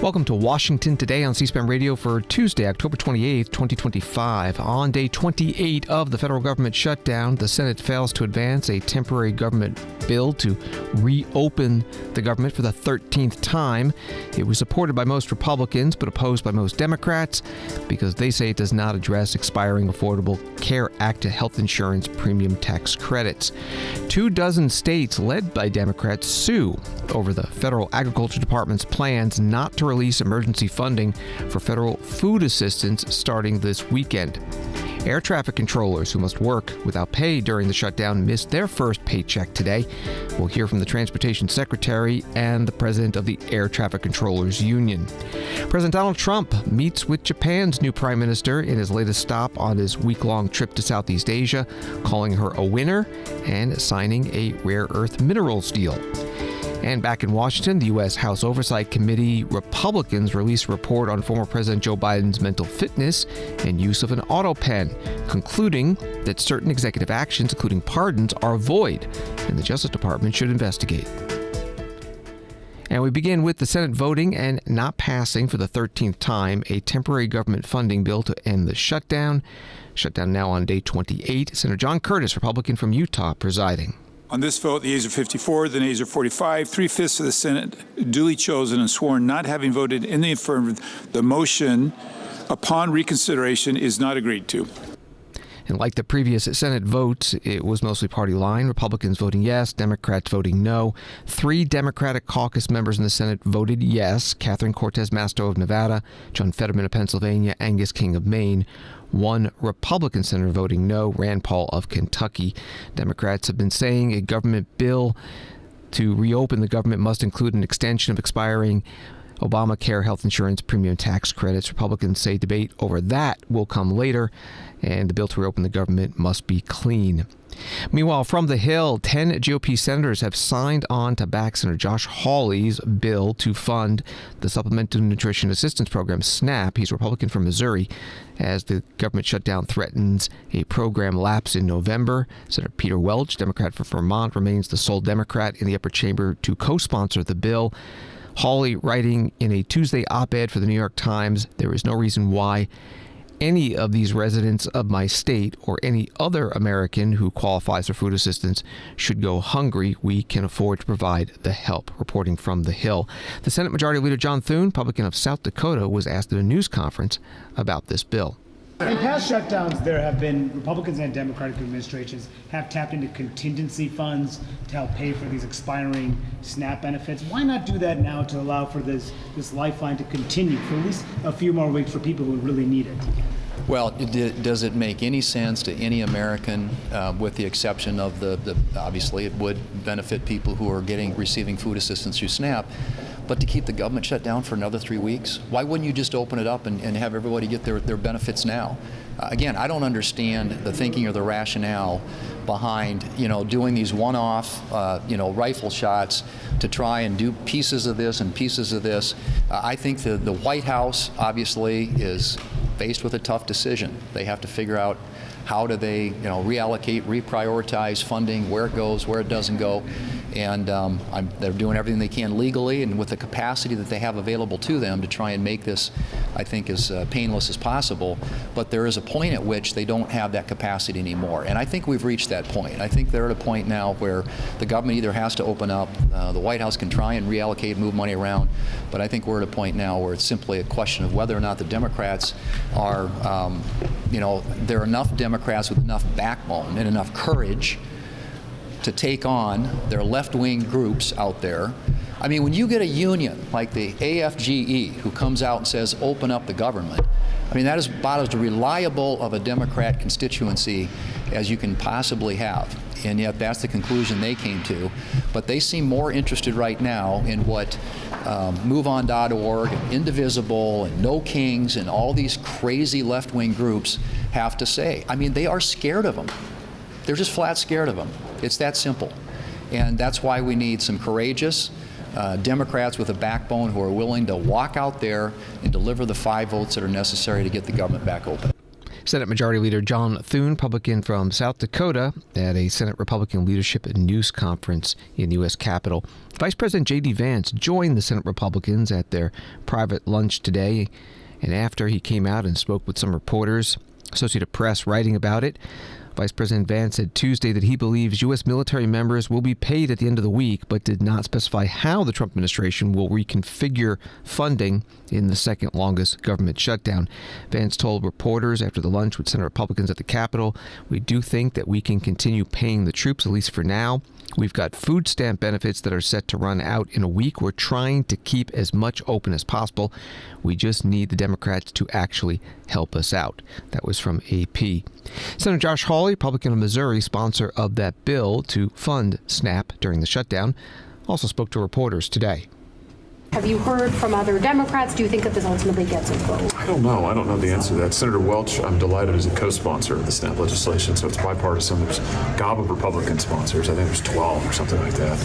Welcome to Washington Today on C-SPAN Radio for Tuesday, October 28th, 2025. On day 28 of the federal government shutdown, the Senate fails to advance a temporary government bill to reopen the government for the 13th time. It was supported by most Republicans but opposed by most Democrats because they say it does not address expiring Affordable Care Act health insurance premium tax credits. 24 states led by Democrats sue over the federal agriculture department's plans not to release emergency funding for federal food assistance starting this weekend. Air traffic controllers who must work without pay during the shutdown missed their first paycheck today. We'll hear from the Transportation Secretary and the President of the Air Traffic Controllers Union. President Donald Trump meets with Japan's new Prime Minister in his latest stop on his week-long trip to Southeast Asia, calling her a winner and signing a rare earth minerals deal. And back in Washington, the U.S. House Oversight Committee Republicans released a report on former President Joe Biden's mental fitness and use of an Autopen, concluding that certain executive actions, including pardons, are void, and the Justice Department should investigate. And we begin with the Senate voting and not passing for the 13th time a temporary government funding bill to end the shutdown. Shutdown now on day 28. Senator John Curtis, Republican from Utah, presiding. On this vote, the ayes are 54, the nays are 45. 3/5 of the Senate duly chosen and sworn not having voted in the affirmative. The motion upon reconsideration is not agreed to. And like the previous Senate votes, it was mostly party line. Republicans voting yes, Democrats voting no. 3 Democratic caucus members in the Senate voted yes: Catherine Cortez Masto of Nevada, John Fetterman of Pennsylvania, Angus King of Maine. 1 Republican senator voting no, Rand Paul of Kentucky. Democrats have been saying a government bill to reopen the government must include an extension of expiring Obamacare health insurance premium tax credits. Republicans say debate over that will come later, and the bill to reopen the government must be clean. Meanwhile, from the Hill, 10 GOP senators have signed on to back Senator Josh Hawley's bill to fund the Supplemental Nutrition Assistance Program, SNAP. He's a Republican from Missouri, as the government shutdown threatens a program lapse in November. Senator Peter Welch, Democrat from Vermont, remains the sole Democrat in the upper chamber to co-sponsor the bill. Hawley writing in a Tuesday op-ed for the New York Times, "There is no reason why any of these residents of my state or any other American who qualifies for food assistance should go hungry. We can afford to provide the help." Reporting from the Hill. The Senate Majority Leader John Thune, Republican of South Dakota, was asked at a news conference about this bill. In past shutdowns, there have been Republicans and Democratic administrations have tapped into contingency funds to help pay for these expiring SNAP benefits. Why not do that now to allow for this lifeline to continue for at least a few more weeks for people who really need it? Well, does it make any sense to any American, with the exception of the obviously it would benefit people who are receiving food assistance through SNAP, but to keep the government shut down for another 3 weeks? Why wouldn't you just open it up and have everybody get their benefits now? Again, I don't understand the thinking or the rationale behind, doing these one-off, rifle shots to try and do pieces of this and pieces of this. I think the White House obviously is faced with a tough decision. They have to figure out how do they, reallocate, reprioritize funding, where it goes, where it doesn't go. And they're doing everything they can legally and with the capacity that they have available to them to try and make this, I think, as painless as possible. But there is a point at which they don't have that capacity anymore. And I think we've reached that point. I think they're at a point now where the government either has to open up, the White House can try and reallocate, move money around. But I think we're at a point now where it's simply a question of whether or not the Democrats are, there are enough Democrats with enough backbone and enough courage to take on their left-wing groups out there. I mean, when you get a union like the AFGE who comes out and says, open up the government, I mean, that is about as reliable of a Democrat constituency as you can possibly have. And yet that's the conclusion they came to. But they seem more interested right now in what MoveOn.org and Indivisible and No Kings and all these crazy left-wing groups have to say. I mean, they are scared of them. They're just flat scared of them. It's that simple. And that's why we need some courageous Democrats with a backbone who are willing to walk out there and deliver the 5 votes that are necessary to get the government back open. Senate Majority Leader John Thune, Republican from South Dakota, at a Senate Republican Leadership News Conference in the U.S. Capitol. Vice President J.D. Vance joined the Senate Republicans at their private lunch today, and after he came out and spoke with some reporters, Associated Press writing about it, Vice President Vance said Tuesday that he believes U.S. military members will be paid at the end of the week, but did not specify how the Trump administration will reconfigure funding in the second longest government shutdown. Vance told reporters after the lunch with Senate Republicans at the Capitol, "We do think that we can continue paying the troops, at least for now. We've got food stamp benefits that are set to run out in a week. We're trying to keep as much open as possible. We just need the Democrats to actually help us out." That was from AP. Senator Josh Hawley, Republican of Missouri, sponsor of that bill to fund SNAP during the shutdown, also spoke to reporters today. Have you heard from other Democrats? Do you think that this ultimately gets a vote? I don't know. I don't know the answer to that. Senator Welch, I'm delighted, is a co-sponsor of the SNAP legislation, so it's bipartisan. There's a gob of Republican sponsors. I think there's 12 or something like that.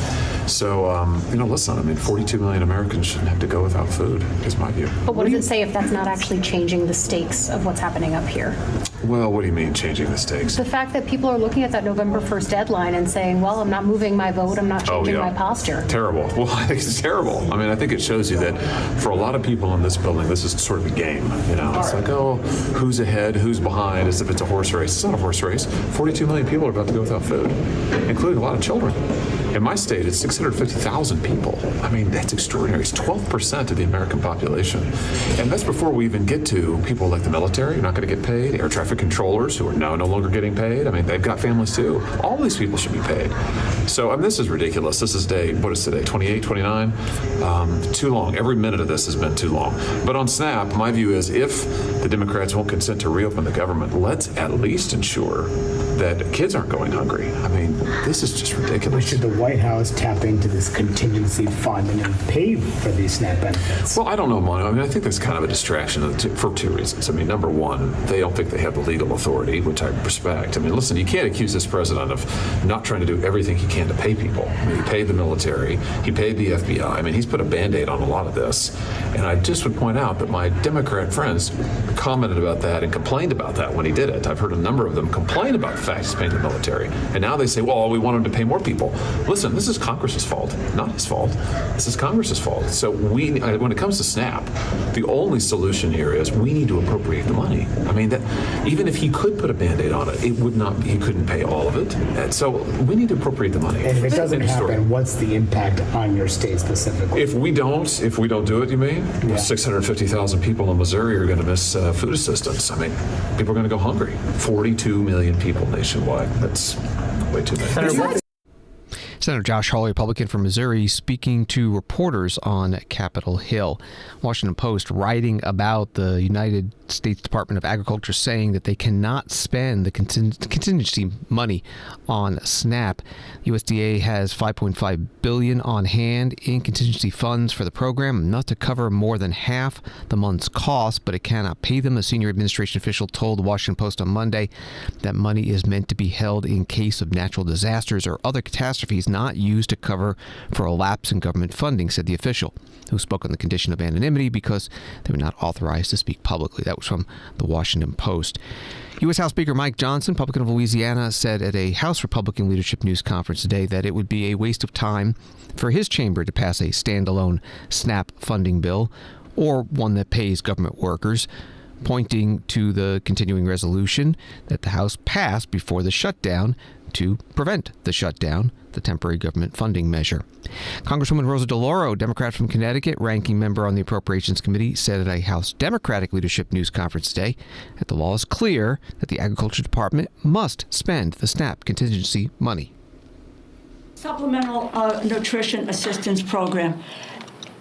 So, listen, I mean, 42 million Americans shouldn't have to go without food, is my view. But what does it say if that's not actually changing the stakes of what's happening up here? Well, what do you mean changing the stakes? The fact that people are looking at that November 1st deadline and saying, well, I'm not moving my vote, I'm not changing my posture. Terrible. Well, I think it's terrible. I mean, I think it shows you that for a lot of people in this building, this is sort of a game. It's like, oh, who's ahead, who's behind, as if it's a horse race. It's not a horse race. 42 million people are about to go without food, including a lot of children. In my state, it's 650,000 people. I mean, that's extraordinary. It's 12% of the American population. And that's before we even get to people like the military who are not going to get paid, air traffic controllers who are now no longer getting paid. I mean, they've got families too. All these people should be paid. So, this is ridiculous. This is what is today, 28, 29? Too long. Every minute of this has been too long. But on SNAP, my view is if the Democrats won't consent to reopen the government, let's at least ensure that kids aren't going hungry. I mean, this is just ridiculous. Should the White House tap into this contingency fund and pay for these SNAP benefits? Well, I don't know, Mono. I mean, I think that's kind of a distraction for two reasons. I mean, number one, they don't think they have the legal authority, which I respect. I mean, listen, you can't accuse this president of not trying to do everything he can to pay people. I mean, he paid the military, he paid the FBI. I mean, he's put a Band-Aid on a lot of this. And I just would point out that my Democrat friends commented about that and complained about that when he did it. I've heard a number of them complain about the fact he's paying the military. And now they say, well, we want him to pay more people. Listen, this is Congress's fault, not his fault. This is Congress's fault. So when it comes to SNAP, the only solution here is we need to appropriate the money. I mean, that even if he could put a Band-Aid on it, he couldn't pay all of it. And so we need to appropriate the money. And if it doesn't happen, what's the impact on your state specifically? If we don't do it, you mean? Yeah. 650,000 people in Missouri are going to miss food assistance. I mean, people are going to go hungry. 42 million people nationwide. That's way too many. Senator Josh Hawley, Republican from Missouri, speaking to reporters on Capitol Hill. Washington Post writing about the United States Department of Agriculture saying that they cannot spend the contingency money on SNAP. USDA has $5.5 billion on hand in contingency funds for the program, enough to cover more than half the month's cost, but it cannot pay them. A senior administration official told the Washington Post on Monday that money is meant to be held in case of natural disasters or other catastrophes, not used to cover for a lapse in government funding, said the official, who spoke on the condition of anonymity because they were not authorized to speak publicly. That was from the Washington Post. U.S. House Speaker Mike Johnson, Republican of Louisiana, said at a House Republican Leadership News Conference today that it would be a waste of time for his chamber to pass a standalone SNAP funding bill or one that pays government workers, pointing to the continuing resolution that the House passed before the shutdown to prevent the shutdown, the temporary government funding measure. Congresswoman Rosa DeLauro, Democrat from Connecticut, ranking member on the Appropriations Committee, said at a House Democratic Leadership News Conference today that the law is clear that the Agriculture Department must spend the SNAP contingency money. Supplemental Nutrition Assistance Program.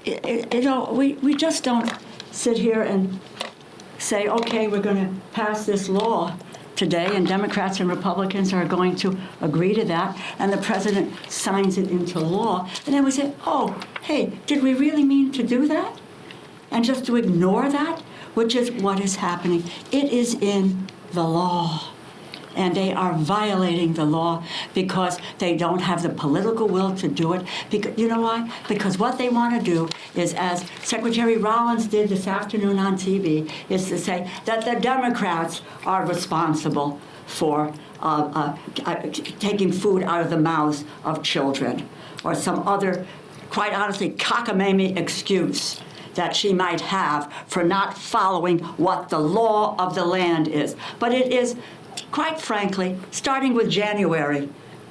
We just don't sit here and say, okay, we're going to pass this law today, and Democrats and Republicans are going to agree to that, and the president signs it into law, and then we say, oh, hey, did we really mean to do that? And just to ignore that, which is what is happening. It is in the law. and they are violating the law because they don't have the political will to do it. Because, you know why? Because what they want to do is, as Secretary Rollins did this afternoon on TV, is to say that the Democrats are responsible for taking food out of the mouths of children, or some other, quite honestly, cockamamie excuse that she might have for not following what the law of the land is. But it is, quite frankly, starting with January,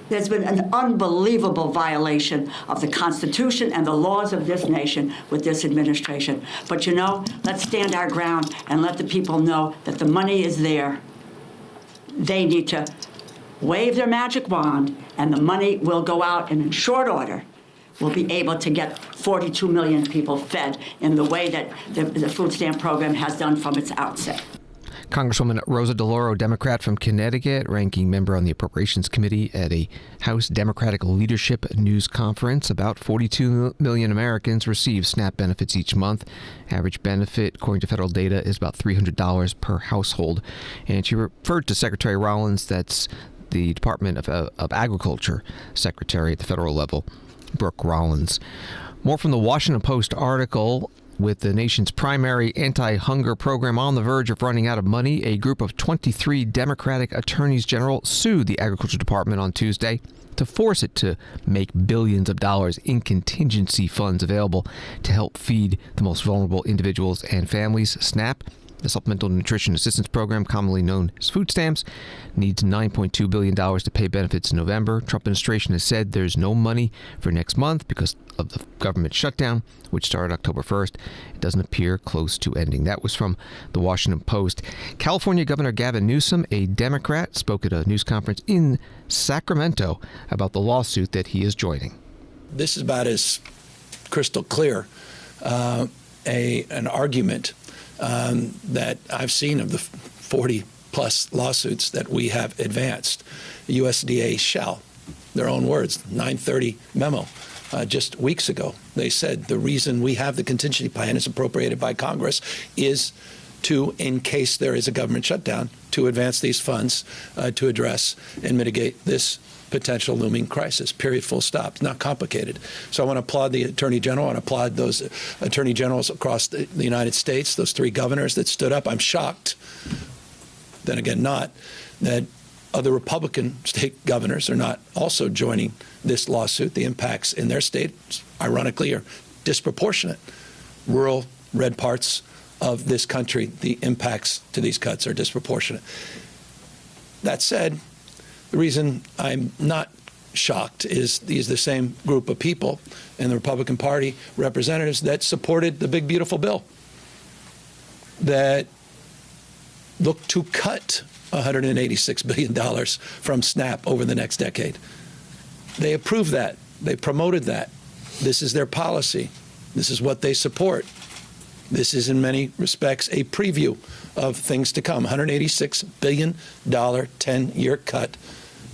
there's been an unbelievable violation of the Constitution and the laws of this nation with this administration. But you know, let's stand our ground and let the people know that the money is there. They need to wave their magic wand, and the money will go out, and in short order, we'll be able to get 42 million people fed in the way that the food stamp program has done from its outset. Congresswoman Rosa DeLauro, Democrat from Connecticut, ranking member on the Appropriations Committee at a House Democratic Leadership News Conference. About 42 million Americans receive SNAP benefits each month. Average benefit, according to federal data, is about $300 per household. And she referred to Secretary Rollins, that's the Department of Agriculture Secretary at the federal level, Brooke Rollins. More from the Washington Post article. With the nation's primary anti-hunger program on the verge of running out of money, a group of 23 Democratic attorneys general sued the Agriculture Department on Tuesday to force it to make billions of dollars in contingency funds available to help feed the most vulnerable individuals and families. SNAP, the Supplemental Nutrition Assistance Program, commonly known as food stamps, needs $9.2 billion to pay benefits in November. Trump administration has said there's no money for next month because of the government shutdown, which started October 1st. It doesn't appear close to ending. That was from the Washington Post. California Governor Gavin Newsom, a Democrat, spoke at a news conference in Sacramento about the lawsuit that he is joining. This is about as crystal clear an argument that I've seen of the 40-plus lawsuits that we have advanced. The USDA shall, their own words, 930 memo just weeks ago. They said the reason we have the contingency plan is appropriated by Congress is to, in case there is a government shutdown, to advance these funds to address and mitigate this potential looming crisis, period, full stop. It's not complicated. So I want to applaud the Attorney General and applaud those Attorney Generals across the United States, those three governors that stood up. I'm shocked, then again not, that other Republican state governors are not also joining this lawsuit. The impacts in their states, ironically, are disproportionate. Rural, red parts of this country, the impacts to these cuts are disproportionate. That said, the reason I'm not shocked is these are the same group of people in the Republican Party representatives that supported the big, beautiful bill that looked to cut $186 billion from SNAP over the next decade. They approved that. They promoted that. This is their policy. This is what they support. This is, in many respects, a preview of things to come. $186 billion 10-year cut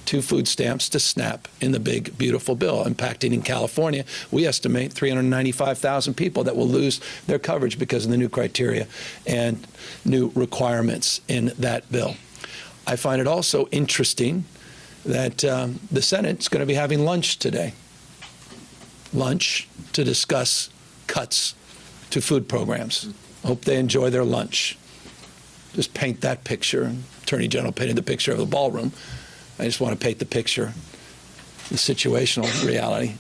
to food stamps to SNAP in the big, beautiful bill, impacting in California. We estimate 395,000 people that will lose their coverage because of the new criteria and new requirements in that bill. I find it also interesting that the Senate's going to be having lunch today. Lunch to discuss cuts to food programs. Hope they enjoy their lunch. Just paint that picture. Attorney General painted the picture of the ballroom. I just want to paint the picture, the situational reality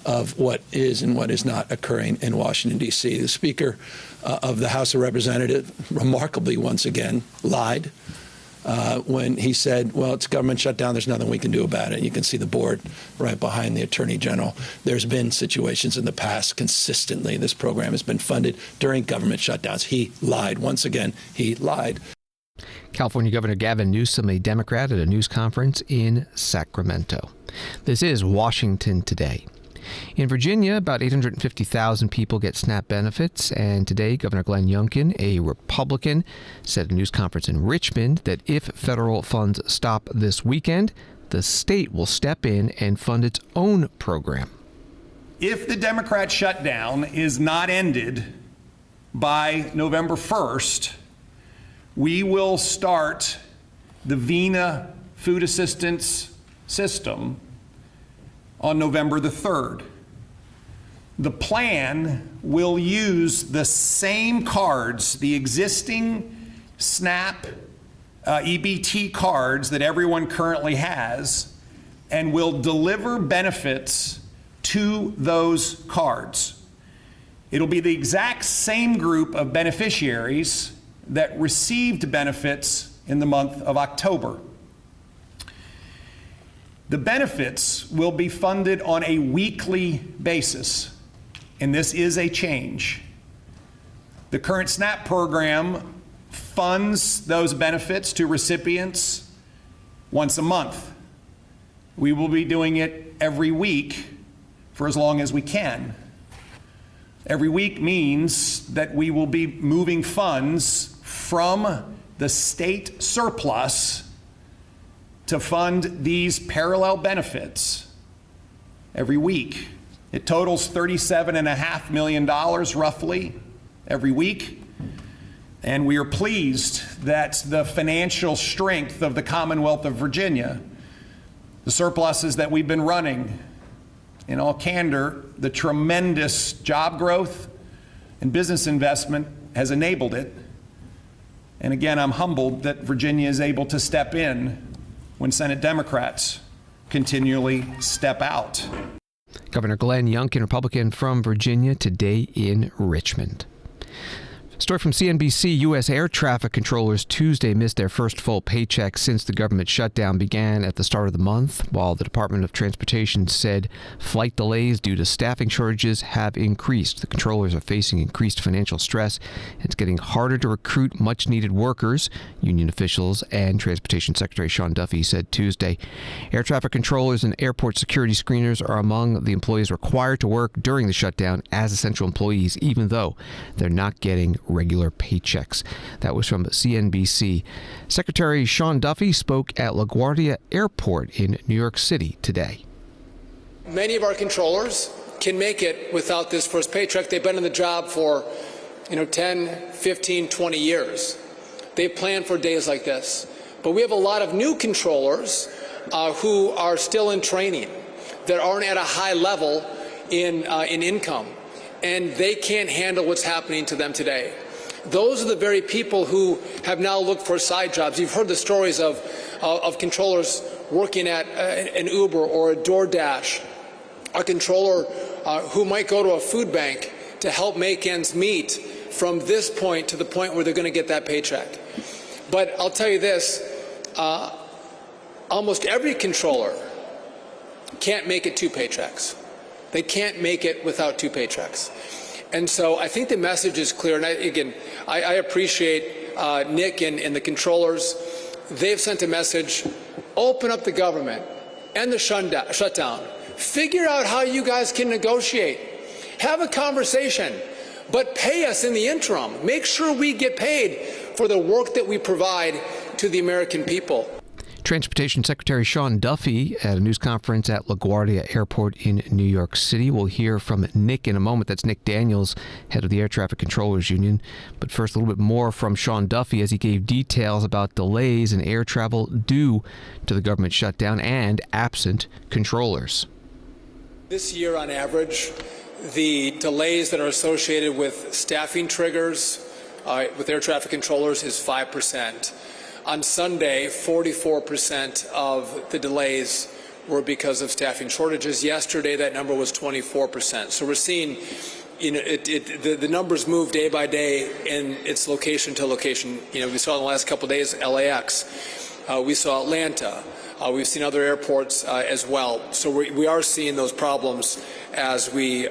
of what is and what is not occurring in Washington, D.C. The Speaker of the House of Representatives remarkably once again lied when he said, well, it's government shutdown, there's nothing we can do about it. You can see the board right behind the Attorney General. There's been situations in the past consistently. This program has been funded during government shutdowns. He lied. Once again, he lied. California Governor Gavin Newsom, a Democrat, at a news conference in Sacramento. This is Washington Today. In Virginia, about 850,000 people get SNAP benefits, and today Governor Glenn Youngkin, a Republican, said at a news conference in Richmond that if federal funds stop this weekend, the state will step in and fund its own program. If the Democrat shutdown is not ended by November 1st, we will start the VENA food assistance system on November the 3rd. The plan will use the same cards, the existing SNAP EBT cards that everyone currently has, and will deliver benefits to those cards. It'll be the exact same group of beneficiaries that received benefits in the month of October. The benefits will be funded on a weekly basis, and this is a change. The current SNAP program funds those benefits to recipients once a month. We will be doing it every week for as long as we can. Every week means that we will be moving funds from the state surplus to fund these parallel benefits every week. It totals $37.5 million roughly every week. And we are pleased that the financial strength of the Commonwealth of Virginia, the surpluses that we've been running, in all candor, the tremendous job growth and business investment has enabled it. And again, I'm humbled that Virginia is able to step in when Senate Democrats continually step out. Governor Glenn Youngkin, Republican from Virginia, today in Richmond. Story from CNBC. U.S. air traffic controllers Tuesday missed their first full paycheck since the government shutdown began at the start of the month, while the Department of Transportation said flight delays due to staffing shortages have increased. The controllers are facing increased financial stress. It's getting harder to recruit much-needed workers, union officials and Transportation Secretary Sean Duffy said Tuesday. Air traffic controllers and airport security screeners are among the employees required to work during the shutdown as essential employees, even though they're not getting regular paychecks. That was from CNBC. Secretary Sean Duffy spoke at LaGuardia Airport in New York City today. Many of our controllers can make it without this first paycheck. They've been in the job for 10, 15, 20 years. They've planned for days like this. But we have a lot of new controllers who are still in training, that aren't at a high level in income, and they can't handle what's happening to them today. Those are the very people who have now looked for side jobs. You've heard the stories of controllers working at an Uber or a DoorDash, a controller who might go to a food bank to help make ends meet from this point to the point where they're going to get that paycheck. But I'll tell you this, almost every controller can't make it 2 paychecks. They can't make it without 2 paychecks. And so I think the message is clear. And I appreciate Nick and the controllers. They've sent a message: open up the government and the shutdown. Figure out how you guys can negotiate. Have a conversation, but pay us in the interim. Make sure we get paid for the work that we provide to the American people. Transportation Secretary Sean Duffy at a news conference at LaGuardia Airport in New York City. We'll hear from Nick in a moment. That's Nick Daniels, head of the Air Traffic Controllers Union. But first, a little bit more from Sean Duffy as he gave details about delays in air travel due to the government shutdown and absent controllers. This year, on average, the delays that are associated with staffing triggers with air traffic controllers is 5%. On Sunday, 44% of the delays were because of staffing shortages. Yesterday, that number was 24%. So we're seeing, the numbers move day by day in its location to location. We saw in the last couple of days LAX. We saw Atlanta. We've seen other airports as well. So we are seeing those problems as we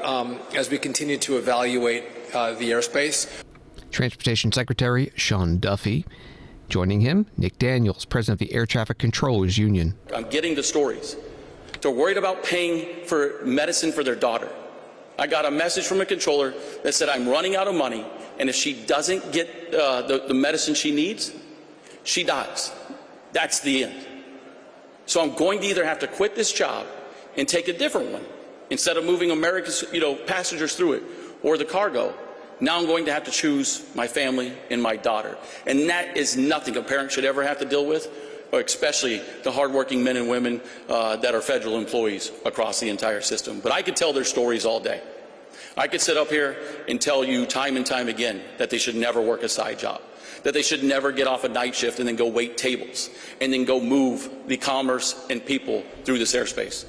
continue to evaluate the airspace. Transportation Secretary Sean Duffy. Joining him, Nick Daniels, president of the Air Traffic Controllers Union. I'm getting the stories. They're worried about paying for medicine for their daughter. I got a message from a controller that said, I'm running out of money, and if she doesn't get the medicine she needs, she dies. That's the end. So I'm going to either have to quit this job and take a different one instead of moving America's passengers through it or the cargo. Now I'm going to have to choose my family and my daughter. And that is nothing a parent should ever have to deal with. especially the hardworking men and women that are federal employees across the entire system. But I could tell their stories all day. I could sit up here and tell you time and time again that they should never work a side job, that they should never get off a night shift and then go wait tables and then go move the commerce and people through this airspace.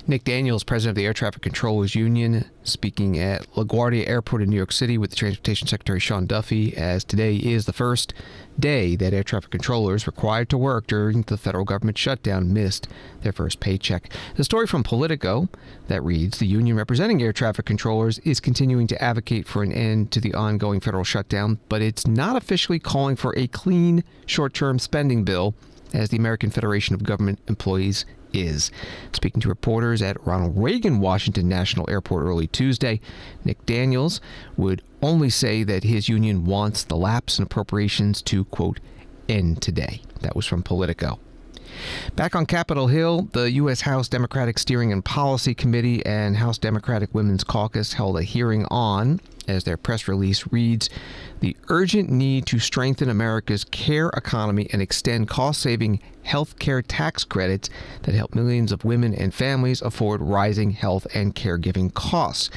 Nick Daniels, president of the Air Traffic Controllers Union, speaking at LaGuardia Airport in New York City with the Transportation Secretary Sean Duffy, as today is the first day that air traffic controllers required to work during the federal government shutdown missed their first paycheck. The story from Politico that reads, the union representing air traffic controllers is continuing to advocate for an end to the ongoing federal shutdown, but it's not officially calling for a clean short-term spending bill, as the American Federation of Government Employees is. Speaking to reporters at Ronald Reagan Washington National Airport early Tuesday, Nick Daniels would only say that his union wants the lapse in appropriations to, quote, end today. That was from Politico. Back on Capitol Hill, the U.S. House Democratic Steering and Policy Committee and House Democratic Women's Caucus held a hearing on, as their press release reads, the urgent need to strengthen America's care economy and extend cost-saving health care tax credits that help millions of women and families afford rising health and caregiving costs.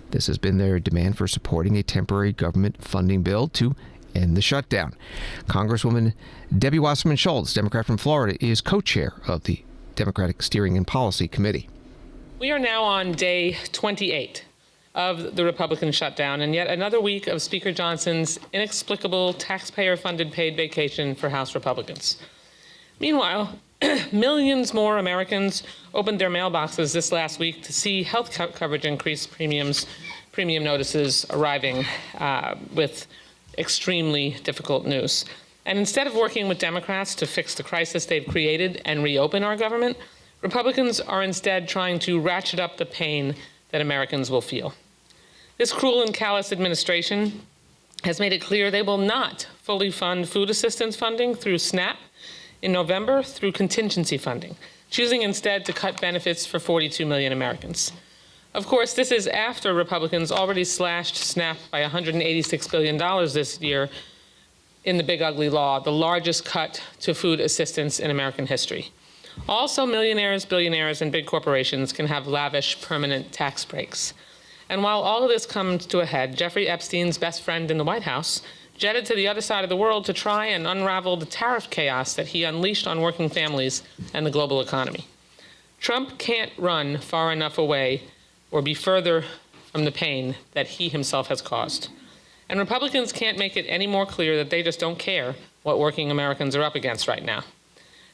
This has been their demand for supporting a temporary government funding bill to end the shutdown. Congresswoman Debbie Wasserman Schultz, Democrat from Florida, is co-chair of the Democratic Steering and Policy Committee. We are now on day 28 of the Republican shutdown, and yet another week of Speaker Johnson's inexplicable taxpayer-funded paid vacation for House Republicans. Meanwhile, millions more Americans opened their mailboxes this last week to see health coverage increase premium notices arriving with extremely difficult news. And instead of working with Democrats to fix the crisis they've created and reopen our government, Republicans are instead trying to ratchet up the pain that Americans will feel. This cruel and callous administration has made it clear they will not fully fund food assistance funding through SNAP in November through contingency funding, choosing instead to cut benefits for 42 million Americans. Of course, this is after Republicans already slashed SNAP by $186 billion this year in the big ugly law, the largest cut to food assistance in American history. Also, millionaires, billionaires, and big corporations can have lavish permanent tax breaks. And while all of this comes to a head, Jeffrey Epstein's best friend in the White House jetted to the other side of the world to try and unravel the tariff chaos that he unleashed on working families and the global economy. Trump can't run far enough away or be further from the pain that he himself has caused. And Republicans can't make it any more clear that they just don't care what working Americans are up against right now.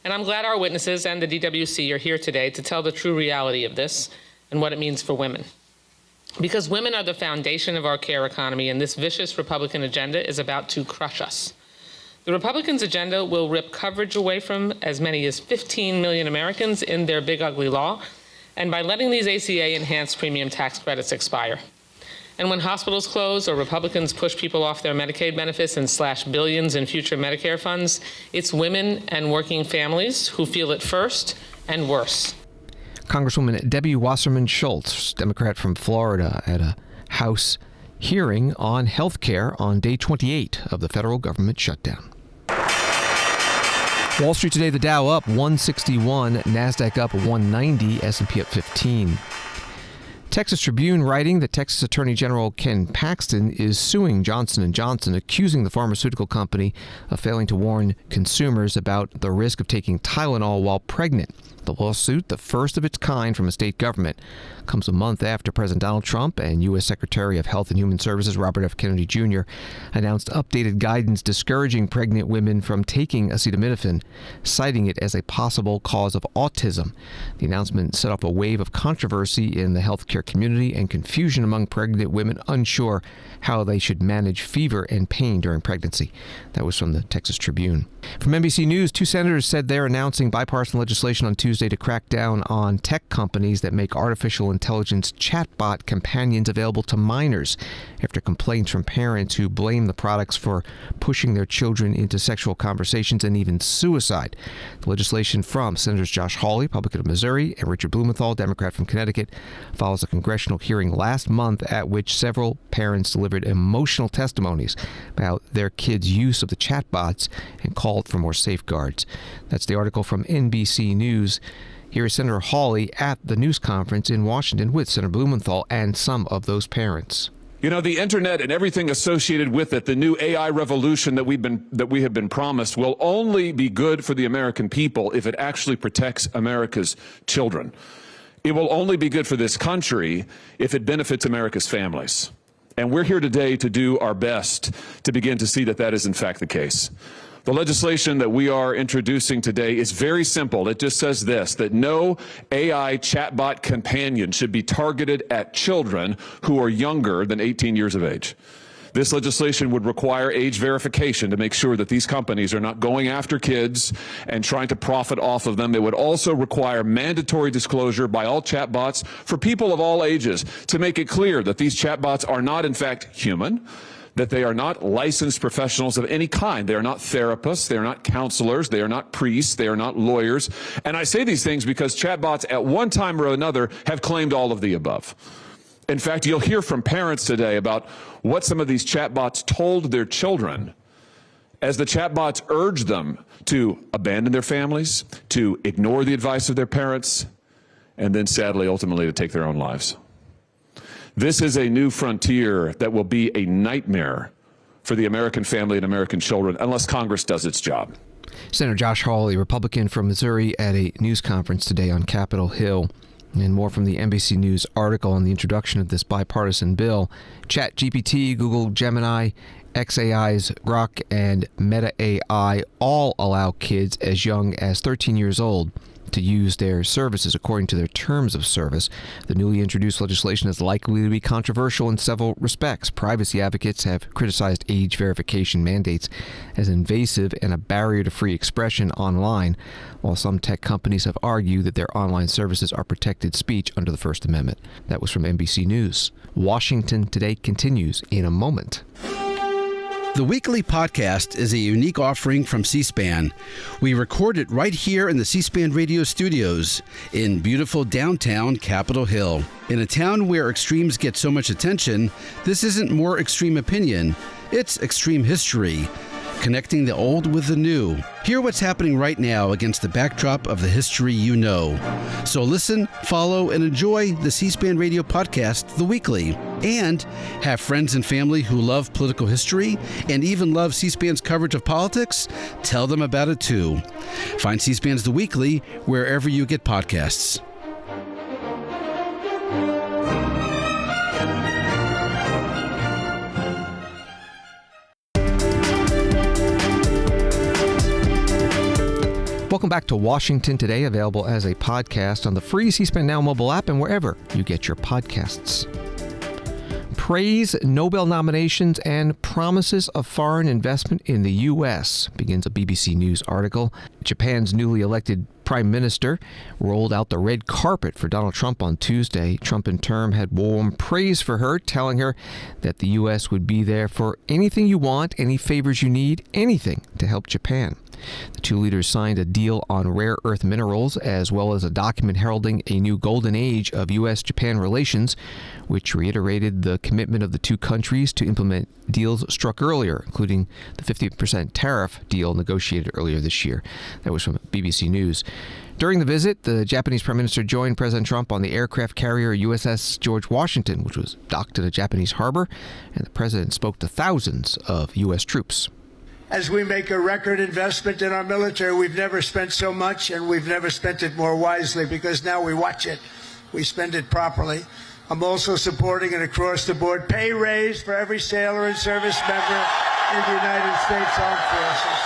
And I'm glad our witnesses and the DWC are here today to tell the true reality of this and what it means for women. Because women are the foundation of our care economy, and this vicious Republican agenda is about to crush us. The Republicans' agenda will rip coverage away from as many as 15 million Americans in their big ugly law, and by letting these ACA-enhanced premium tax credits expire. And when hospitals close or Republicans push people off their Medicaid benefits and slash billions in future Medicare funds, it's women and working families who feel it first and worse. Congresswoman Debbie Wasserman Schultz, Democrat from Florida, at a House hearing on health care on day 28 of the federal government shutdown. Wall Street today, the Dow up 161, NASDAQ up 190, S&P up 15. Texas Tribune writing that Texas Attorney General Ken Paxton is suing Johnson & Johnson, accusing the pharmaceutical company of failing to warn consumers about the risk of taking Tylenol while pregnant. The lawsuit, the first of its kind from a state government, comes a month after President Donald Trump and U.S. Secretary of Health and Human Services Robert F. Kennedy Jr. announced updated guidance discouraging pregnant women from taking acetaminophen, citing it as a possible cause of autism. The announcement set off a wave of controversy in the healthcare community and confusion among pregnant women unsure how they should manage fever and pain during pregnancy. That was from the Texas Tribune. From NBC News, two senators said they're announcing bipartisan legislation on Tuesday to crack down on tech companies that make artificial intelligence chatbot companions available to minors after complaints from parents who blame the products for pushing their children into sexual conversations and even suicide. The legislation from Senators Josh Hawley, Republican of Missouri, and Richard Blumenthal, Democrat from Connecticut, follows a a congressional hearing last month at which several parents delivered emotional testimonies about their kids' use of the chatbots and called for more safeguards. That's the article from NBC News. Here is Senator Hawley at the news conference in Washington with Senator Blumenthal and some of those parents. You know, the internet and everything associated with it, the new AI revolution that we have been promised, will only be good for the American people if it actually protects America's children. It will only be good for this country if it benefits America's families. And we're here today to do our best to begin to see that that is in fact the case. The legislation that we are introducing today is very simple. It just says this, that no AI chatbot companion should be targeted at children who are younger than 18 years of age. This legislation would require age verification to make sure that these companies are not going after kids and trying to profit off of them. It would also require mandatory disclosure by all chatbots for people of all ages to make it clear that these chatbots are not in fact human, that they are not licensed professionals of any kind. They are not therapists. They are not counselors. They are not priests. They are not lawyers. And I say these things because chatbots at one time or another have claimed all of the above. In fact, you'll hear from parents today about what some of these chatbots told their children as the chatbots urged them to abandon their families, to ignore the advice of their parents, and then sadly, ultimately, to take their own lives. This is a new frontier that will be a nightmare for the American family and American children unless Congress does its job. Senator Josh Hawley, Republican from Missouri, at a news conference today on Capitol Hill. And more from the NBC News article on the introduction of this bipartisan bill. ChatGPT, Google Gemini, xAI's Grok, and Meta AI all allow kids as young as 13 years old to use their services according to their terms of service. The newly introduced legislation is likely to be controversial in several respects. Privacy advocates have criticized age verification mandates as invasive and a barrier to free expression online, while some tech companies have argued that their online services are protected speech under the First Amendment. That was from NBC News. Washington Today continues in a moment. The weekly podcast is a unique offering from C-SPAN. We record it right here in the C-SPAN radio studios in beautiful downtown Capitol Hill. In a town where extremes get so much attention, this isn't more extreme opinion, it's extreme history, connecting the old with the new. Hear what's happening right now against the backdrop of the history you know. So listen, follow, and enjoy the C-SPAN radio podcast, The Weekly. And have friends and family who love political history and even love C-SPAN's coverage of politics? Tell them about it too. Find C-SPAN's The Weekly wherever you get podcasts. Welcome back to Washington Today, available as a podcast on the free C-SPAN Now mobile app and wherever you get your podcasts. Praise Nobel nominations and promises of foreign investment in the U.S., begins a BBC News article. Japan's newly elected Prime Minister rolled out the red carpet for Donald Trump on Tuesday. Trump, in turn, had warm praise for her, telling her that the U.S. would be there for anything you want, any favors you need, anything to help Japan. The two leaders signed a deal on rare earth minerals, as well as a document heralding a new golden age of U.S.-Japan relations, which reiterated the commitment of the two countries to implement deals struck earlier, including the 50% tariff deal negotiated earlier this year. That was from BBC News. During the visit, the Japanese Prime Minister joined President Trump on the aircraft carrier USS George Washington, which was docked at a Japanese harbor, and the president spoke to thousands of U.S. troops. As we make a record investment in our military, we've never spent so much, and we've never spent it more wisely, because now we watch it. We spend it properly. I'm also supporting an across-the-board pay raise for every sailor and service member in the United States Armed Forces.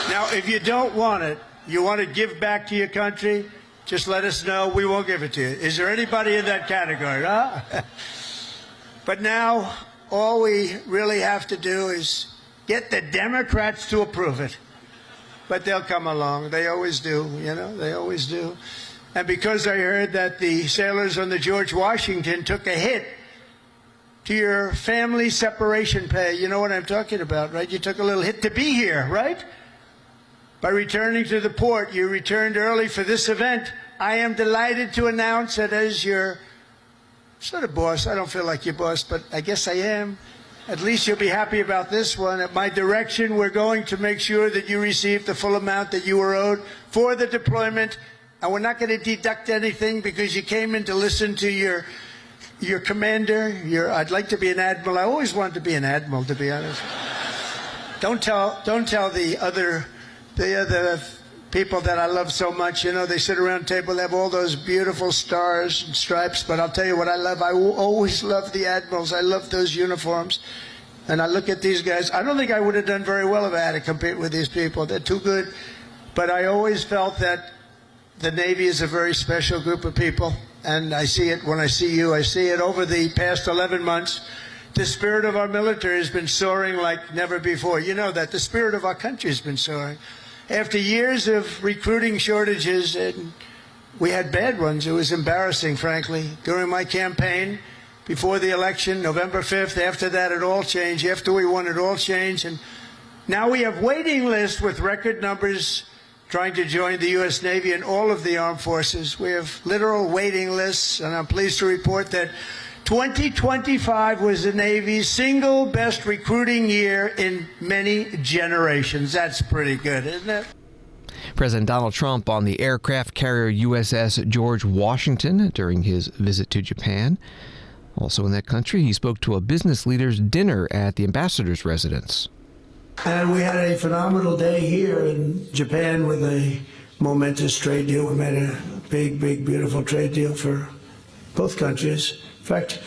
Now, if you don't want it, you want to give back to your country, just let us know. We won't give it to you. Is there anybody in that category? Huh? But now, all we really have to do is get the Democrats to approve it. But they'll come along. They always do, you know, they always do. And because I heard that the sailors on the George Washington took a hit to your family separation pay. You know what I'm talking about, right? You took a little hit to be here, right? By returning to the port, you returned early for this event. I am delighted to announce that as your sort of boss, I don't feel like your boss, but I guess I am. At least you'll be happy about this one. At my direction, we're going to make sure that you receive the full amount that you were owed for the deployment. And we're not going to deduct anything because you came in to listen to your commander. I'd like to be an admiral. I always wanted to be an admiral, to be honest. Don't tell the other people that I love so much. You know, they sit around the table, they have all those beautiful stars and stripes, but I'll tell you what I love. I will always love the admirals. I love those uniforms. And I look at these guys. I don't think I would have done very well if I had to compete with these people. They're too good. But I always felt that the Navy is a very special group of people. And I see it when I see you. I see it over the past 11 months. The spirit of our military has been soaring like never before. You know that. The spirit of our country has been soaring. After years of recruiting shortages, and we had bad ones. It was embarrassing, frankly. During my campaign, before the election, November 5th, after that, it all changed. After we won, it all changed. And now we have waiting lists with record numbers trying to join the U.S. Navy and all of the armed forces. We have literal waiting lists, and I'm pleased to report that 2025 was the Navy's single best recruiting year in many generations. That's pretty good, isn't it? President Donald Trump on the aircraft carrier USS George Washington during his visit to Japan. Also in that country, he spoke to a business leaders' dinner at the ambassador's residence. And we had a phenomenal day here in Japan with a momentous trade deal. We made a big, beautiful trade deal for both countries. In fact,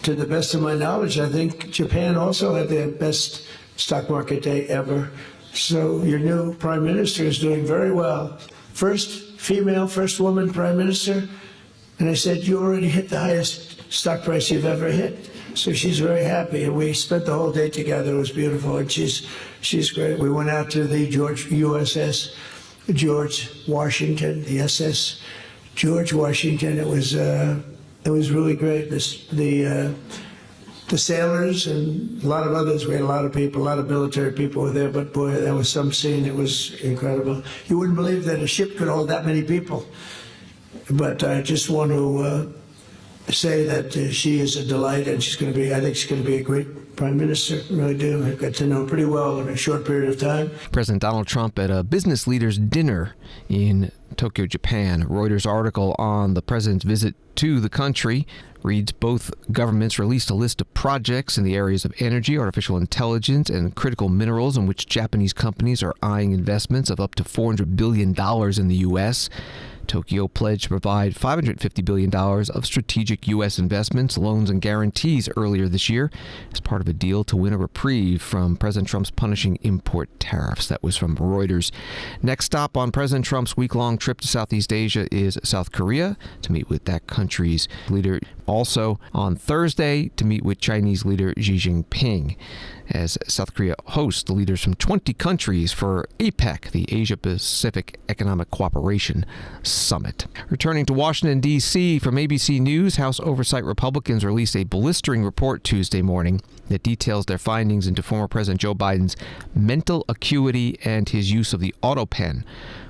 to the best of my knowledge, I think Japan also had their best stock market day ever. So your new prime minister is doing very well. First female, first woman prime minister. And I said, you already hit the highest stock price you've ever hit. So she's very happy. And we spent the whole day together. It was beautiful. And she's great. We went out to the USS George Washington, the SS George Washington. It was really great. The sailors and a lot of others, we had a lot of people, a lot of military people were there, but boy, that was some scene. It was incredible. You wouldn't believe that a ship could hold that many people. But I just want to say that she is a delight, and I think she's going to be a great prime minister. I really do. I got to know her pretty well in a short period of time. President Donald Trump at a business leaders' dinner in Tokyo, Japan. A Reuters article on the president's visit to the country reads both governments released a list of projects in the areas of energy, artificial intelligence, and critical minerals in which Japanese companies are eyeing investments of up to $400 billion in the U.S. Tokyo pledged to provide $550 billion of strategic U.S. investments, loans, and guarantees earlier this year as part of a deal to win a reprieve from President Trump's punishing import tariffs. That was from Reuters. Next stop on President Trump's week-long trip to Southeast Asia is South Korea to meet with that country's leader. Also on Thursday to meet with Chinese leader Xi Jinping, as South Korea hosts the leaders from 20 countries for APEC, the Asia-Pacific Economic Cooperation Summit. Returning to Washington, D.C., from ABC News, House Oversight Republicans released a blistering report Tuesday morning that details their findings into former President Joe Biden's mental acuity and his use of the Autopen,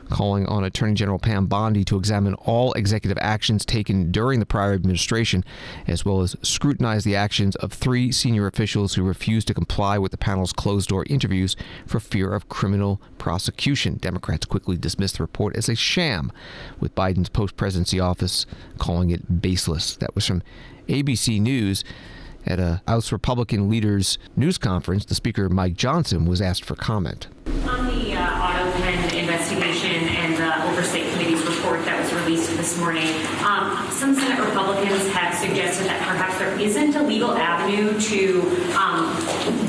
calling on Attorney General Pam Bondi to examine all executive actions taken during the prior administration, as well as scrutinize the actions of 3 senior officials who refused to comply with the panel's closed-door interviews for fear of criminal prosecution. Democrats quickly dismissed the report as a sham, with Biden's post-presidency office calling it baseless. That was from ABC News. At a House Republican leaders' news conference, the Speaker, Mike Johnson, was asked for comment. On the Autopen investigation and the Oversight Committee's report that was released this morning, some Senate Republicans have suggested that perhaps there isn't a legal avenue to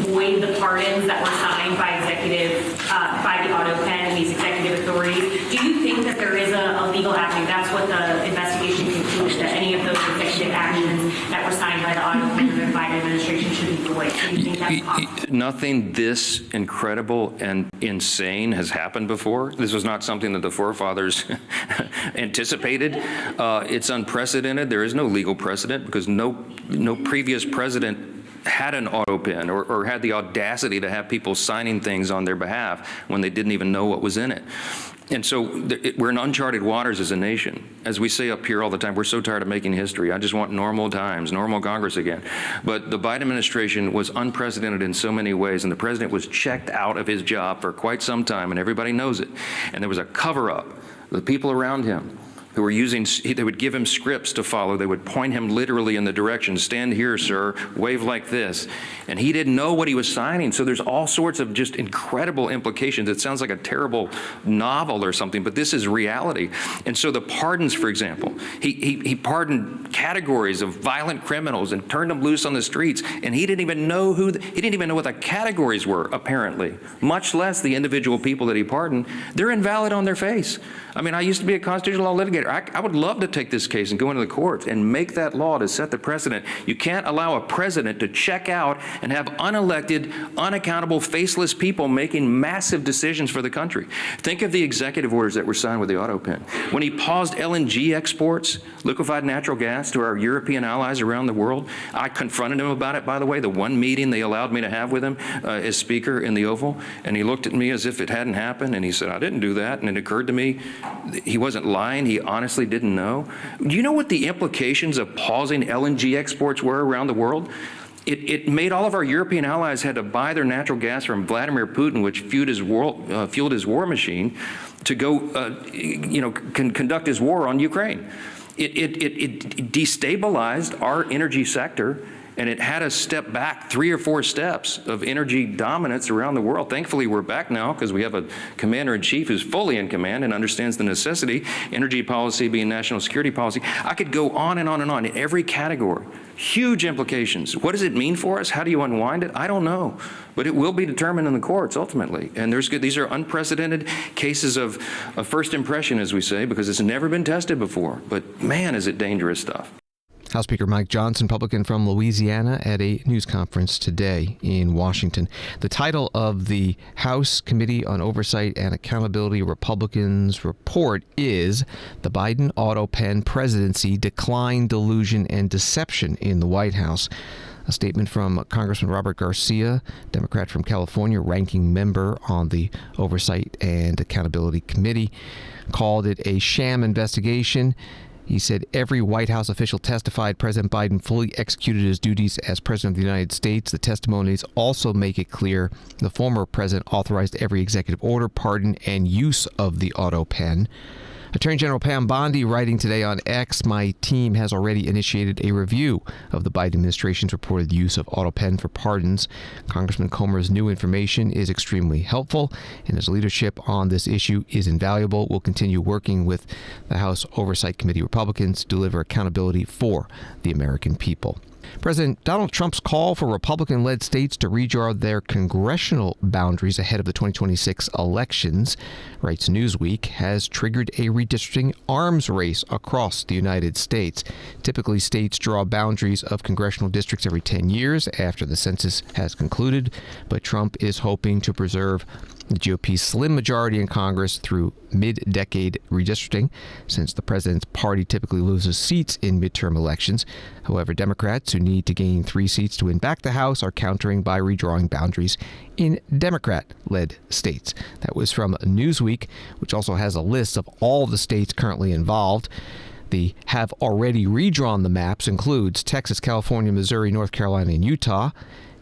void the pardons that were signed by the Autopen and these executive authorities. Do you think that there is a legal avenue? That's what the investigation concluded, that any of those executive actions that were signed by the Autopen and the Biden administration should be void. Do you think that's possible? Nothing this incredible and insane has happened before. This was not something that the forefathers anticipated. It's unprecedented. There is no legal precedent because no previous president had an Autopen or had the audacity to have people signing things on their behalf when they didn't even know what was in it. And so we're in uncharted waters as a nation. As we say up here all the time, we're so tired of making history. I just want normal times, normal Congress again. But the Biden administration was unprecedented in so many ways, and the president was checked out of his job for quite some time, and everybody knows it. And there was a cover-up. The people around him who were they would give him scripts to follow. They would point him literally in the direction, stand here, sir, wave like this. And he didn't know what he was signing. So there's all sorts of just incredible implications. It sounds like a terrible novel or something, but this is reality. And so the pardons, for example, he pardoned categories of violent criminals and turned them loose on the streets. And he didn't even know he didn't even know what the categories were, apparently, much less the individual people that he pardoned. They're invalid on their face. I mean, I used to be a constitutional law litigator. I would love to take this case and go into the courts and make that law to set the precedent. You can't allow a president to check out and have unelected, unaccountable, faceless people making massive decisions for the country. Think of the executive orders that were signed with the Autopen. When he paused LNG exports, liquefied natural gas, to our European allies around the world, I confronted him about it, by the way, the one meeting they allowed me to have with him as Speaker in the Oval, and he looked at me as if it hadn't happened, and he said, I didn't do that, and it occurred to me he wasn't lying, he honestly didn't know. Do you know what the implications of pausing LNG exports were around the world? It made all of our European allies had to buy their natural gas from Vladimir Putin, which fueled his war machine, to go, conduct his war on Ukraine. It destabilized our energy sector, and it had us step back 3 or 4 steps of energy dominance around the world. Thankfully, we're back now because we have a commander-in-chief who's fully in command and understands the necessity, energy policy being national security policy. I could go on and on and on in every category. Huge implications. What does it mean for us? How do you unwind it? I don't know. But it will be determined in the courts ultimately. And these are unprecedented cases of first impression, as we say, because it's never been tested before. But man, is it dangerous stuff. House Speaker Mike Johnson, Republican from Louisiana, at a news conference today in Washington. The title of the House Committee on Oversight and Accountability Republicans' report is The Biden Autopen Presidency Decline, Delusion, and Deception in the White House. A statement from Congressman Robert Garcia, Democrat from California, ranking member on the Oversight and Accountability Committee, called it a sham investigation. He said every White House official testified President Biden fully executed his duties as President of the United States. The testimonies also make it clear the former president authorized every executive order, pardon, and use of the Autopen. Attorney General Pam Bondi writing today on X, my team has already initiated a review of the Biden administration's reported use of Autopen for pardons. Congressman Comer's new information is extremely helpful, and his leadership on this issue is invaluable. We'll continue working with the House Oversight Committee Republicans to deliver accountability for the American people. President Donald Trump's call for Republican-led states to redraw their congressional boundaries ahead of the 2026 elections, writes Newsweek, has triggered a redistricting arms race across the United States. Typically, states draw boundaries of congressional districts every 10 years after the census has concluded, but Trump is hoping to preserve the GOP's slim majority in Congress through mid-decade redistricting, since the president's party typically loses seats in midterm elections. However, Democrats who need to gain 3 seats to win back the House are countering by redrawing boundaries in Democrat-led states. That was from Newsweek, which also has a list of all the states currently involved. The have already redrawn the maps includes Texas, California, Missouri, North Carolina, and Utah.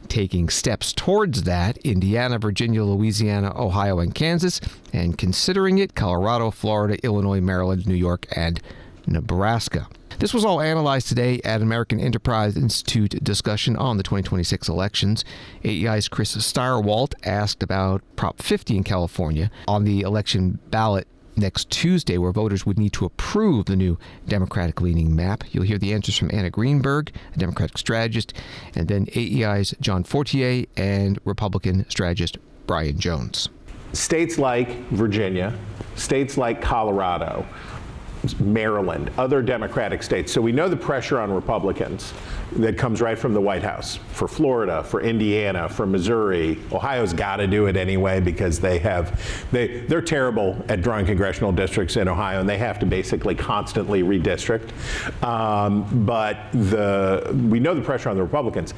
Taking steps towards that, Indiana, Virginia, Louisiana, Ohio, and Kansas, and considering it, Colorado, Florida, Illinois, Maryland, New York, and Nebraska. This was all analyzed today at American Enterprise Institute discussion on the 2026 elections. AEI's Chris Stirewalt asked about Prop 50 in California on the election ballot next Tuesday, where voters would need to approve the new Democratic-leaning map. You'll hear the answers from Anna Greenberg, a Democratic strategist, and then AEI's John Fortier and Republican strategist Brian Jones. States like Virginia, states like Colorado, Maryland, other Democratic states. So we know the pressure on Republicans that comes right from the White House. For Florida, for Indiana, for Missouri, Ohio's got to do it anyway because they're terrible at drawing congressional districts in Ohio, and they have to basically constantly redistrict. But we know the pressure on the Republicans.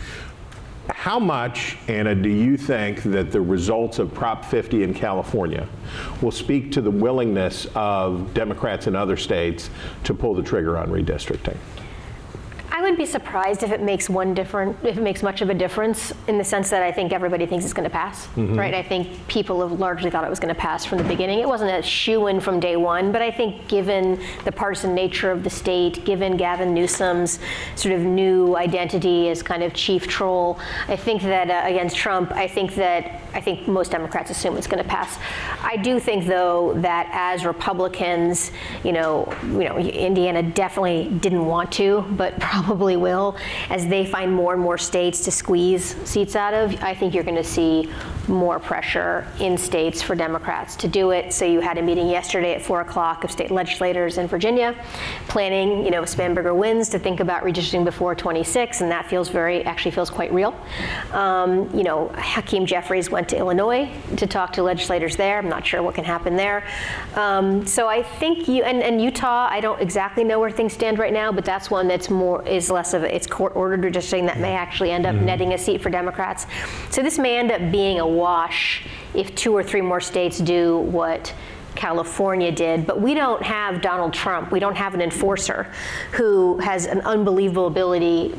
How much, Anna, do you think that the results of Prop 50 in California will speak to the willingness of Democrats in other states to pull the trigger on redistricting? I wouldn't be surprised if it makes much of a difference, in the sense that I think everybody thinks it's going to pass, right? I think people have largely thought it was going to pass from the beginning. It wasn't a shoo-in from day one, but I think given the partisan nature of the state, given Gavin Newsom's sort of new identity as kind of chief troll, I think that against Trump, I think most Democrats assume it's going to pass. I do think, though, that as Republicans, Indiana definitely didn't want to, but probably will, as they find more and more states to squeeze seats out of. I think you're going to see more pressure in states for Democrats to do it. So you had a meeting yesterday at 4 o'clock of state legislators in Virginia planning, Spanberger wins, to think about redistricting before 26, and that actually feels quite real. Hakeem Jeffries went to Illinois to talk to legislators there. I'm not sure what can happen there. So I think and Utah, I don't exactly know where things stand right now, but that's one that's is less of it's court-ordered redistricting that may actually end up netting a seat for Democrats. So this may end up being a wash if 2 or 3 more states do what California did. But we don't have Donald Trump. We don't have an enforcer who has an unbelievable ability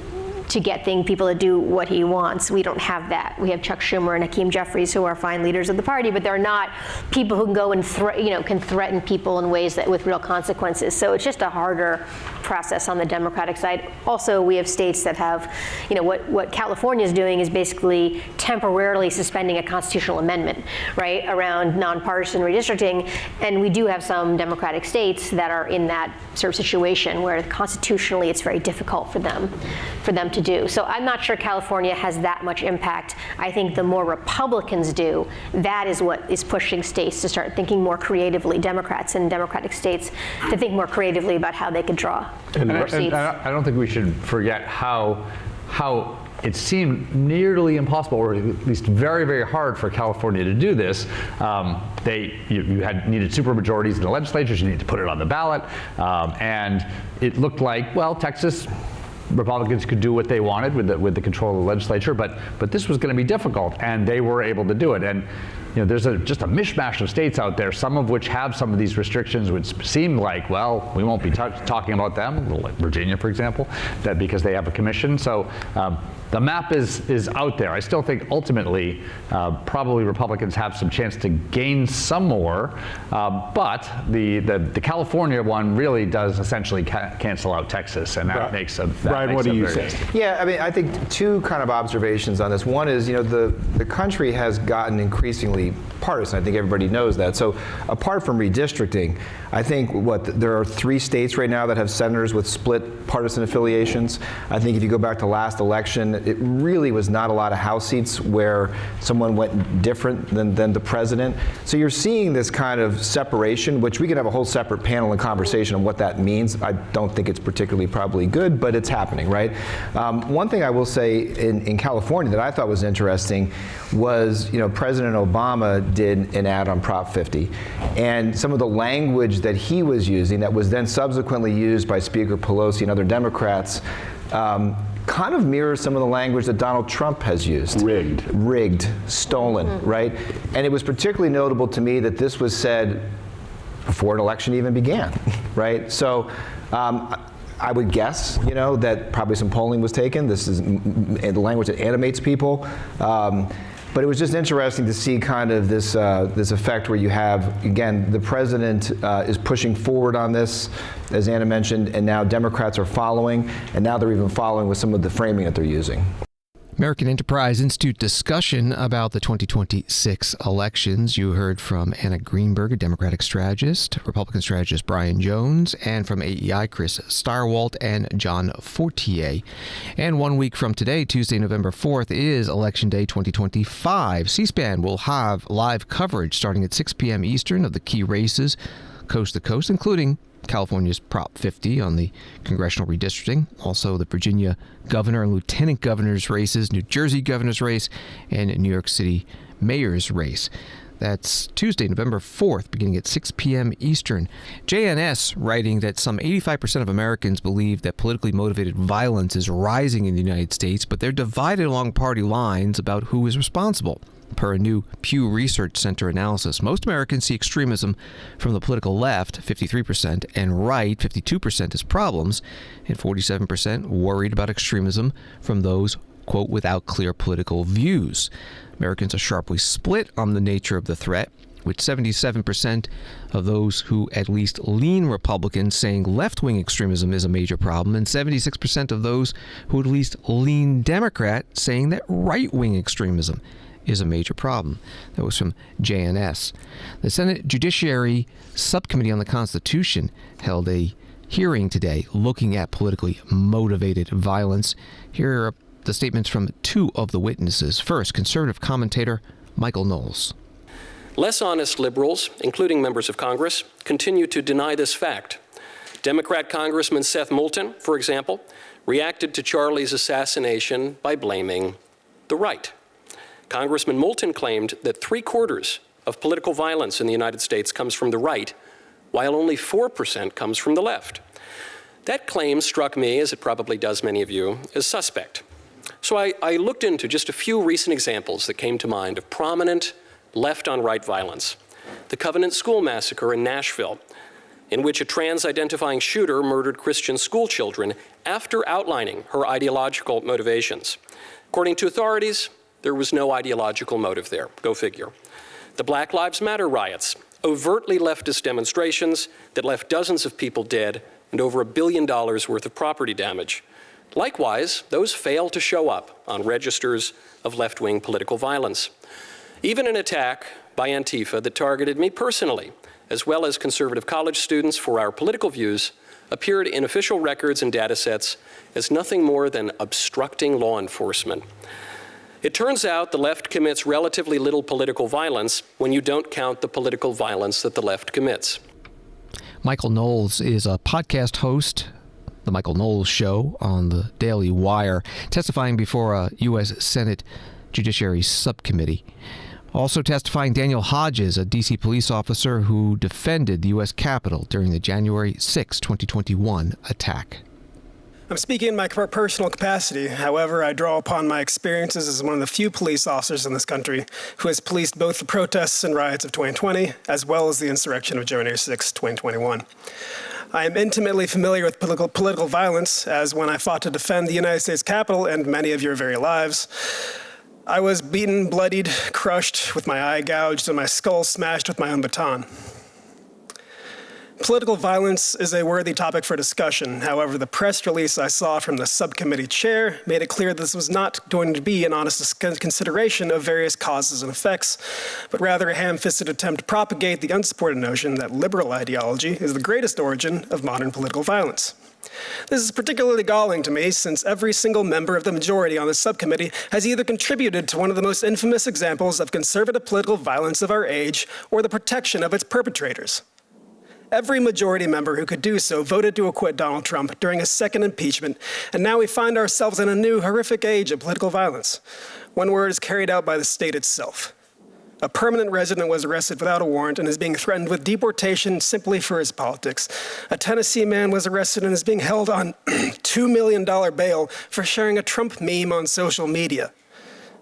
to get people to do what he wants. We don't have that. We have Chuck Schumer and Hakeem Jeffries, who are fine leaders of the party, but they're not people who can go and can threaten people in ways that with real consequences. So it's just a harder process on the Democratic side. Also, we have states that have, what California is doing is basically temporarily suspending a constitutional amendment, right, around nonpartisan redistricting. And we do have some Democratic states that are in that sort of situation where constitutionally it's very difficult for them to do. So I'm not sure California has that much impact. I think the more Republicans do, that is what is pushing states to start thinking more creatively, Democrats in Democratic states, to think more creatively about how they could draw more seats. I don't think we should forget how it seemed nearly impossible, or at least very, very hard for California to do this. You needed supermajorities in the legislatures, you needed to put it on the ballot, and it looked like, Texas, Republicans could do what they wanted with the control of the legislature, but this was going to be difficult, and they were able to do it. And there's just a mishmash of states out there, some of which have some of these restrictions, which seem like, we won't be talking about them, like Virginia, for example, that because they have a commission. So the map is out there. I still think ultimately probably Republicans have some chance to gain some more, but the California one really does essentially cancel out Texas, and that makes a Brian, what do you say? Yeah, I think 2 kind of observations on this. One is, the country has gotten increasingly partisan. I think everybody knows that. So apart from redistricting, I think there are 3 states right now that have senators with split partisan affiliations. I think if you go back to last election, it really was not a lot of House seats where someone went different than the president. So you're seeing this kind of separation, which we could have a whole separate panel and conversation on what that means. I don't think it's particularly probably good, but it's happening, right? One thing I will say in California that I thought was interesting was, President Obama did an ad on Prop 50, and some of the language that he was using that was then subsequently used by Speaker Pelosi and other Democrats kind of mirrors some of the language that Donald Trump has used. Rigged, stolen, right? And it was particularly notable to me that this was said before an election even began, right? So I would guess, that probably some polling was taken. This is the language that animates people. But it was just interesting to see kind of this effect where you have, again, the president is pushing forward on this, as Anna mentioned, and now Democrats are following, and now they're even following with some of the framing that they're using. American Enterprise Institute discussion about the 2026 elections. You heard from Anna Greenberg, a Democratic strategist, Republican strategist Brian Jones, and from AEI, Chris Starwalt and John Fortier. And 1 week from today, Tuesday, November 4th, is Election Day 2025. C-SPAN will have live coverage starting at 6 p.m. Eastern of the key races coast to coast, including California's Prop 50 on the congressional redistricting, also the Virginia governor and lieutenant governor's races, New Jersey governor's race, and New York City mayor's race. That's Tuesday, November 4th, beginning at 6 p.m. Eastern. JNS writing that some 85% of Americans believe that politically motivated violence is rising in the United States, but they're divided along party lines about who is responsible. Per a new Pew Research Center analysis, most Americans see extremism from the political left, 53%, and right, 52%, as problems, and 47% worried about extremism from those, quote, without clear political views. Americans are sharply split on the nature of the threat, with 77% of those who at least lean Republican saying left-wing extremism is a major problem, and 76% of those who at least lean Democrat saying that right-wing extremism is a major problem. That was from JNS. The Senate Judiciary Subcommittee on the Constitution held a hearing today looking at politically motivated violence. Here are the statements from two of the witnesses. First, conservative commentator Michael Knowles. Less honest liberals, including members of Congress, continue to deny this fact. Democrat Congressman Seth Moulton, for example, reacted to Charlie's assassination by blaming the right. Congressman Moulton claimed that 3/4 of political violence in the United States comes from the right, while only 4% comes from the left. That claim struck me, as it probably does many of you, as suspect. So I looked into just a few recent examples that came to mind of prominent left-on-right violence. The Covenant School Massacre in Nashville, in which a trans-identifying shooter murdered Christian school children after outlining her ideological motivations. According to authorities, there was no ideological motive there. Go figure. The Black Lives Matter riots, overtly leftist demonstrations that left dozens of people dead and over $1 billion worth of property damage. Likewise, those fail to show up on registers of left-wing political violence. Even an attack by Antifa that targeted me personally, as well as conservative college students for our political views, appeared in official records and data sets as nothing more than obstructing law enforcement. It turns out the left commits relatively little political violence when you don't count the political violence that the left commits. Michael Knowles is a podcast host, The Michael Knowles Show, on the Daily Wire, testifying before a U.S. Senate Judiciary Subcommittee. Also testifying Daniel Hodges, a D.C. police officer who defended the U.S. Capitol during the January 6, 2021 attack. I'm speaking in my personal capacity. However, I draw upon my experiences as one of the few police officers in this country who has policed both the protests and riots of 2020, as well as the insurrection of January 6, 2021. I am intimately familiar with political violence, as when I fought to defend the United States Capitol and many of your very lives, I was beaten, bloodied, crushed, with my eye gouged and my skull smashed with my own baton. Political violence is a worthy topic for discussion. However, the press release I saw from the subcommittee chair made it clear this was not going to be an honest consideration of various causes and effects, but rather a ham-fisted attempt to propagate the unsupported notion that liberal ideology is the greatest origin of modern political violence. This is particularly galling to me since every single member of the majority on the subcommittee has either contributed to one of the most infamous examples of conservative political violence of our age or the protection of its perpetrators. Every majority member who could do so voted to acquit Donald Trump during a second impeachment, and now we find ourselves in a new horrific age of political violence, one where it is carried out by the state itself. A permanent resident was arrested without a warrant and is being threatened with deportation simply for his politics. A Tennessee man was arrested and is being held on $2 million bail for sharing a Trump meme on social media.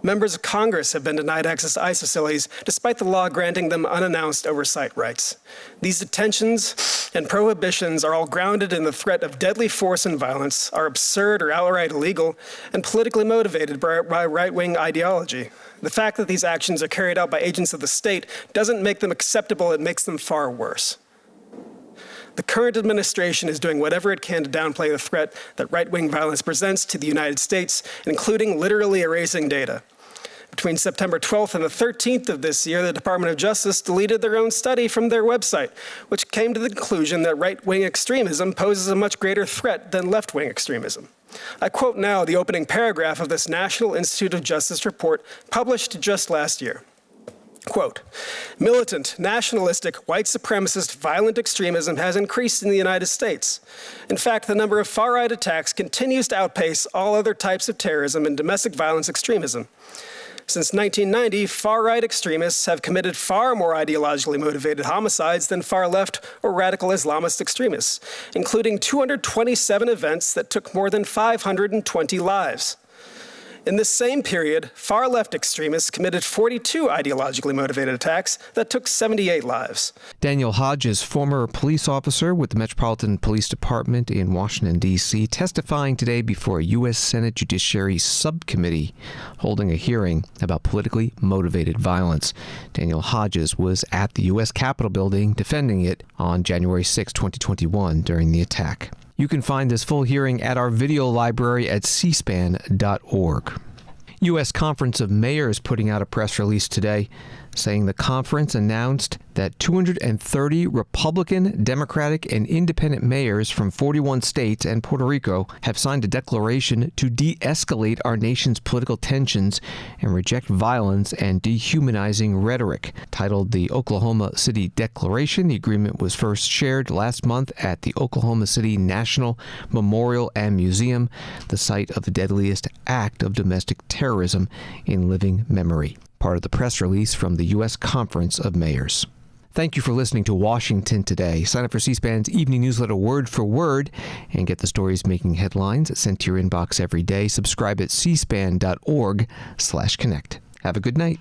Members of Congress have been denied access to ICE facilities, despite the law granting them unannounced oversight rights. These detentions and prohibitions are all grounded in the threat of deadly force and violence, are absurd or outright illegal, and politically motivated by right-wing ideology. The fact that these actions are carried out by agents of the state doesn't make them acceptable, it makes them far worse. The current administration is doing whatever it can to downplay the threat that right-wing violence presents to the United States, including literally erasing data. Between September 12th and the 13th of this year, the Department of Justice deleted their own study from their website, which came to the conclusion that right-wing extremism poses a much greater threat than left-wing extremism. I quote now the opening paragraph of this National Institute of Justice report published just last year. Quote, militant, nationalistic, white supremacist, violent extremism has increased in the United States. In fact, the number of far-right attacks continues to outpace all other types of terrorism and domestic violence extremism. Since 1990, far-right extremists have committed far more ideologically motivated homicides than far-left or radical Islamist extremists, including 227 events that took more than 520 lives. In this same period, far-left extremists committed 42 ideologically motivated attacks that took 78 lives. Daniel Hodges, former police officer with the Metropolitan Police Department in Washington, D.C., testifying today before a U.S. Senate Judiciary Subcommittee holding a hearing about politically motivated violence. Daniel Hodges was at the U.S. Capitol building defending it on January 6, 2021 during the attack. You can find this full hearing at our video library at cspan.org. U.S. Conference of Mayors putting out a press release today saying the conference announced that 230 Republican, Democratic, and Independent mayors from 41 states and Puerto Rico have signed a declaration to de-escalate our nation's political tensions and reject violence and dehumanizing rhetoric. Titled the Oklahoma City Declaration, the agreement was first shared last month at the Oklahoma City National Memorial and Museum, the site of the deadliest act of domestic terrorism in living memory. Part of the press release from the U.S. Conference of Mayors. Thank you for listening to Washington Today. Sign up for C-SPAN's evening newsletter word for word and get the stories making headlines sent to your inbox every day. Subscribe at cspan.org/connect. Have a good night.